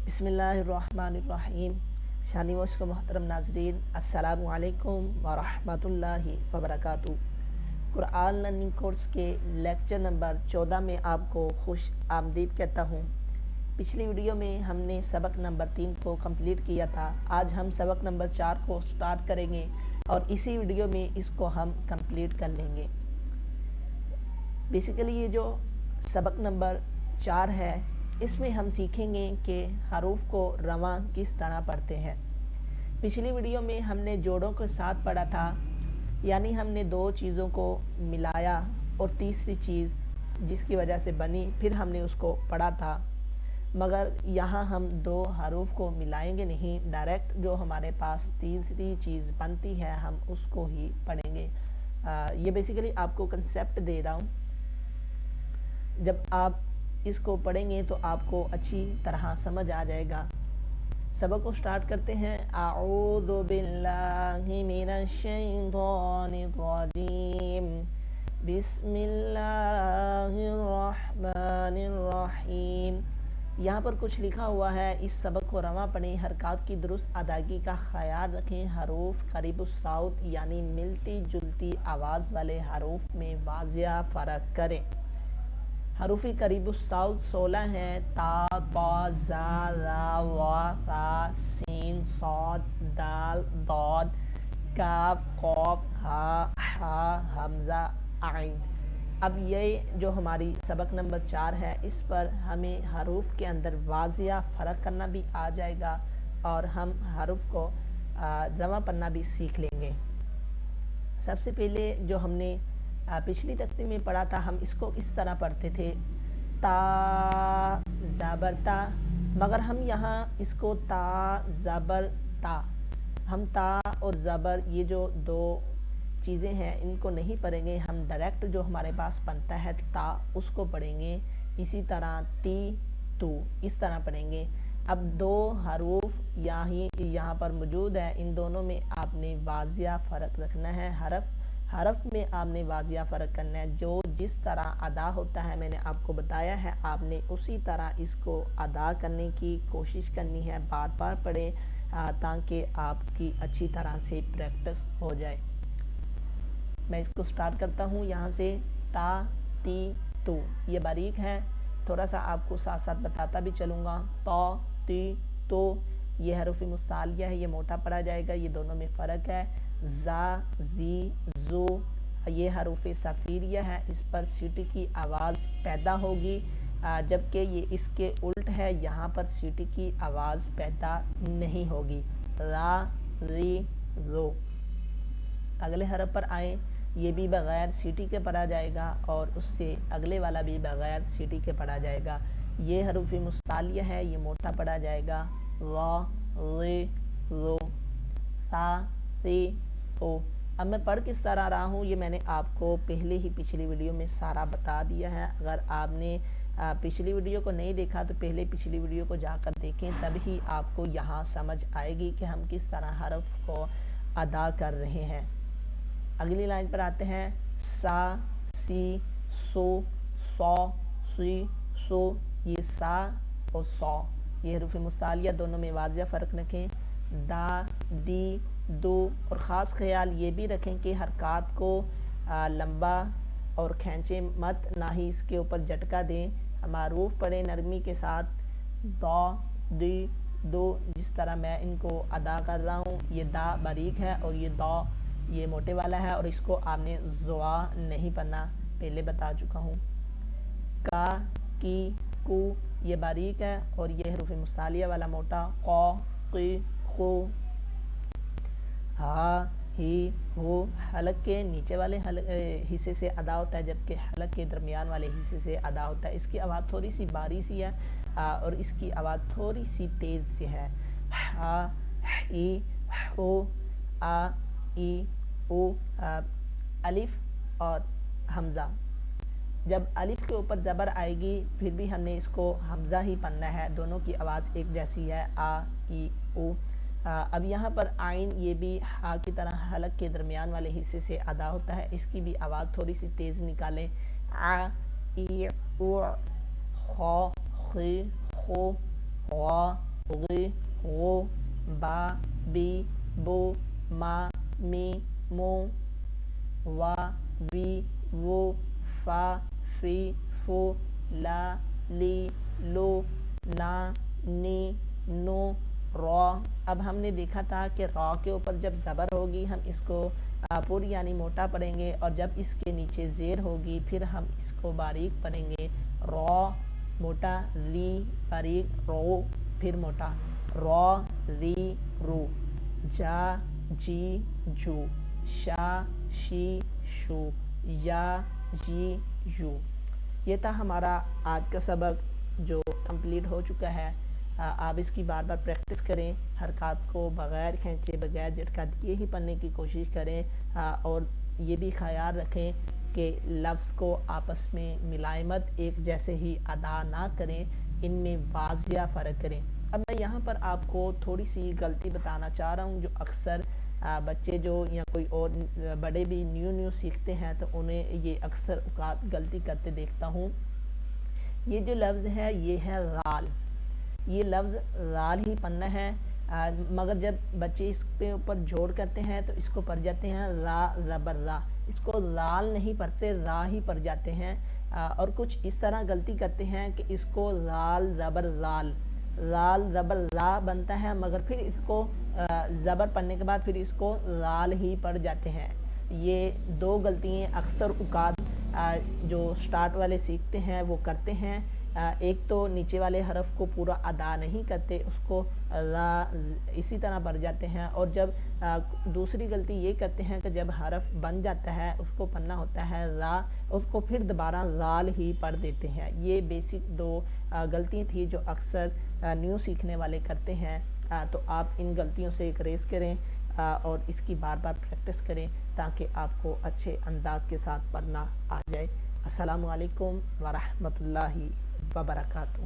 بسم اللہ الرحمن الرحیم۔ شانی موش کو محترم ناظرین، السلام علیکم ورحمۃ اللہ وبرکاتہ۔ قرآن لرننگ کورس کے لیکچر نمبر 14 میں آپ کو خوش آمدید کہتا ہوں۔ پچھلی ویڈیو میں ہم نے سبق نمبر 3 کو کمپلیٹ کیا تھا۔ آج ہم سبق نمبر 4 کو سٹارٹ کریں گے اور اسی ویڈیو میں اس کو ہم کمپلیٹ کر لیں گے۔ بیسیکلی یہ جو سبق نمبر 4 ہے، اس میں ہم سیکھیں گے کہ حروف کو رواں کس طرح پڑھتے ہیں۔ پچھلی ویڈیو میں ہم نے جوڑوں کے ساتھ پڑھا تھا، یعنی ہم نے دو چیزوں کو ملایا اور تیسری چیز جس کی وجہ سے بنی، پھر ہم نے اس کو پڑھا تھا۔ مگر یہاں ہم دو حروف کو ملائیں گے نہیں، ڈائریکٹ جو ہمارے پاس تیسری چیز بنتی ہے ہم اس کو ہی پڑھیں گے۔ یہ بیسیکلی آپ کو کنسیپٹ دے رہا ہوں۔ جب آپ اس کو پڑھیں گے تو آپ کو اچھی طرح سمجھ آ جائے گا۔ سبق کو سٹارٹ کرتے ہیں۔ اعوذ باللہ من الشیطان الرجیم، بسم اللہ الرحمن الرحیم۔ یہاں پر کچھ لکھا ہوا ہے، اس سبق کو رواں پڑھیں، حرکات کی درست ادائیگی کا خیال رکھیں، حروف قریب الصوت یعنی ملتی جلتی آواز والے حروف میں واضح فرق کریں۔ حروف قریب الصوت 16 ہیں: تا، طا، زا، را، وا، را، سین، صاد، دال، ضاد، کاف، قاف، ہا، حا، حمزہ، عین۔ اب یہ جو ہماری سبق نمبر 4 ہے، اس پر ہمیں حروف کے اندر واضح فرق کرنا بھی آ جائے گا اور ہم حروف کو رواں پڑھنا بھی سیکھ لیں گے۔ سب سے پہلے جو ہم نے پچھلی تختی میں پڑھا تھا، ہم اس کو اس طرح پڑھتے تھے: تا زبر تا، مگر ہم یہاں اس کو تا زبر تا، ہم تا اور زبر یہ جو دو چیزیں ہیں ان کو نہیں پڑھیں گے، ہم ڈائریکٹ جو ہمارے پاس بنتا ہے تا اس کو پڑھیں گے۔ اسی طرح تی، تو اس طرح پڑھیں گے۔ اب دو حروف یہاں پر موجود ہے، ان دونوں میں آپ نے واضح فرق رکھنا ہے۔ حرف میں آپ نے واضح فرق کرنا ہے، جو جس طرح ادا ہوتا ہے میں نے آپ کو بتایا ہے، آپ نے اسی طرح اس کو ادا کرنے کی کوشش کرنی ہے، بار بار پڑھیں تاکہ آپ کی اچھی طرح سے پریکٹس ہو جائے۔ میں اس کو سٹارٹ کرتا ہوں یہاں سے: تا، تی، تو۔ یہ باریک ہے، تھوڑا سا آپ کو ساتھ ساتھ بتاتا بھی چلوں گا۔ تا، تی، تو یہ حروف مصالیہ ہے، یہ موٹا پڑھا جائے گا، یہ دونوں میں فرق ہے۔ زا، زی، زو یہ حروف صفیریہ ہے، اس پر سیٹی کی آواز پیدا ہوگی، جبکہ یہ اس کے الٹ ہے، یہاں پر سیٹی کی آواز پیدا نہیں ہوگی۔ را، ری، رو۔ اگلے حرف پر آئیں، یہ بھی بغیر سیٹی کے پڑھا جائے گا اور اس سے اگلے والا بھی بغیر سیٹی کے پڑھا جائے گا۔ یہ حروف مصالیہ ہے، یہ موٹا پڑھا جائے گا: را، ری، رو، تا، ری، او۔ اب میں پڑھ کس طرح رہا ہوں یہ میں نے آپ کو پہلے ہی پچھلی ویڈیو میں سارا بتا دیا ہے۔ اگر آپ نے پچھلی ویڈیو کو نہیں دیکھا تو پہلے پچھلی ویڈیو کو جا کر دیکھیں، تب ہی آپ کو یہاں سمجھ آئے گی کہ ہم کس طرح حرف کو ادا کر رہے ہیں۔ اگلی لائن پر آتے ہیں: سا، سی، سو، سو، سی، سو۔ یہ سا اور سو یہ حروف مصالیہ، دونوں میں واضح فرق رکھیں۔ دا، دی، دو، اور خاص خیال یہ بھی رکھیں کہ حرکات کو لمبا اور کھینچیں مت، نہ ہی اس کے اوپر جھٹکا دیں۔ معروف پڑھیں نرمی کے ساتھ: دا، دی، دو۔ جس طرح میں ان کو ادا کر رہا ہوں، یہ دا باریک ہے اور یہ دا یہ موٹے والا ہے، اور اس کو آپ نے زوا نہیں پڑھنا، پہلے بتا چکا ہوں۔ کا، کی، کو یہ باریک ہے اور یہ حروف مصالیہ والا موٹا: قا، قی، قو۔ ہا، ہی، ہو حلق کے نیچے والے حصے سے ادا ہوتا ہے، جبکہ حلق کے درمیان والے حصے سے ادا ہوتا ہے۔ اس کی آواز تھوڑی سی باری سی ہے اور اس کی آواز تھوڑی سی تیز سی ہے: ہا، ای، او، آ، ای، او۔ الف اور حمزہ، جب الف کے اوپر زبر آئے گی پھر بھی ہم نے اس کو حمزہ ہی پڑھنا ہے، دونوں کی آواز ایک جیسی ہے: آ، ای، او۔ اب یہاں پر عین، یہ بھی ہا کی طرح حلق کے درمیان والے حصے سے ادا ہوتا ہے، اس کی بھی آواز تھوڑی سی تیز نکالیں: آ، ای، او، خا، خی، خو، غا، غ غو با بی بو ما می مو وا وی وو فا فی فو لا لی لو نا نی نو را۔ اب ہم نے دیکھا تھا کہ را کے اوپر جب زبر ہوگی ہم اس کو پوری یعنی موٹا پڑھیں گے، اور جب اس کے نیچے زیر ہوگی پھر ہم اس کو باریک پڑھیں گے۔ را موٹا، ری باریک، رو پھر موٹا، را ری رو، جا جی جو، شا شی شو، یا جی یو۔ یہ تھا ہمارا آج کا سبق جو کمپلیٹ ہو چکا ہے۔ آپ اس کی بار بار پریکٹس کریں، حرکات کو بغیر کھینچے بغیر جھٹکا دیے ہی پڑھنے کی کوشش کریں، اور یہ بھی خیال رکھیں کہ لفظ کو آپس میں ملائمت ایک جیسے ہی ادا نہ کریں، ان میں واضح فرق کریں۔ اب میں یہاں پر آپ کو تھوڑی سی غلطی بتانا چاہ رہا ہوں جو اکثر بچے جو یا کوئی اور بڑے بھی نیو سیکھتے ہیں تو انہیں یہ اکثر اوقات غلطی کرتے دیکھتا ہوں۔ یہ جو لفظ ہے یہ ہے غال، یہ لفظ غال ہی پڑھنا ہے، مگر جب بچے اس پہ اوپر جوڑ کرتے ہیں تو اس کو پڑھ جاتے ہیں را زبر را، اس کو غال نہیں پڑھتے را ہی پڑھ جاتے ہیں، اور کچھ اس طرح غلطی کرتے ہیں کہ اس کو غال زبر غال، غال زبر را بنتا ہے، مگر پھر اس کو زبر پڑھنے کے بعد پھر اس کو غال ہی پڑھ جاتے ہیں۔ یہ دو غلطیاں اکثر اوقات جو سٹارٹ والے سیکھتے ہیں وہ کرتے ہیں۔ ایک تو نیچے والے حرف کو پورا ادا نہیں کرتے، اس کو را اسی طرح پڑھ جاتے ہیں، اور جب دوسری غلطی یہ کرتے ہیں کہ جب حرف بن جاتا ہے اس کو پڑھنا ہوتا ہے را، اس کو پھر دوبارہ غال ہی پڑھ دیتے ہیں۔ یہ بیسک دو غلطیاں تھیں جو اکثر نیو سیکھنے والے کرتے ہیں، تو آپ ان غلطیوں سے گریز کریں اور اس کی بار بار پریکٹس کریں تاکہ آپ کو اچھے انداز کے ساتھ پڑھنا آ جائے۔ السلام علیکم ورحمۃ اللہ وبرکاتہ۔